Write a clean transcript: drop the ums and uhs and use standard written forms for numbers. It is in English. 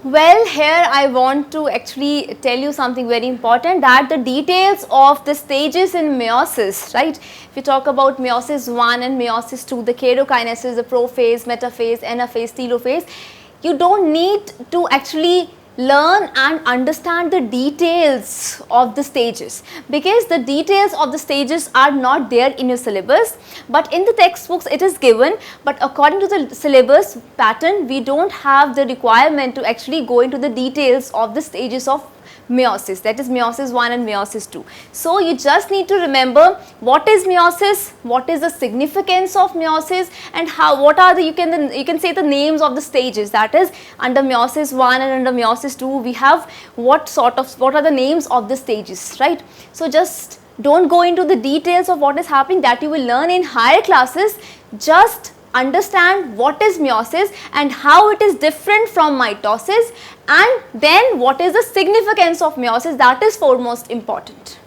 Well, here I want to actually tell you something very important, that the details of the stages in meiosis, right? If you talk about meiosis 1 and meiosis 2, the karyokinesis, the prophase, metaphase, anaphase, telophase, you don't need to actually learn and understand the details of the stages, because the details of the stages are not there in your syllabus, but in the textbooks it is given. But according to the syllabus pattern, we don't have the requirement to actually go into the details of the stages of meiosis, that is meiosis 1 and meiosis 2. So you just need to remember what is meiosis, what is the significance of meiosis, and how, what are the, you can say the names of the stages, that is under meiosis 1 and under meiosis 2 we have what are the names of the stages, right? So just don't go into the details of what is happening, that you will learn in higher classes. Just understand what is meiosis and how it is different from mitosis, and then what is the significance of meiosis, that is foremost important.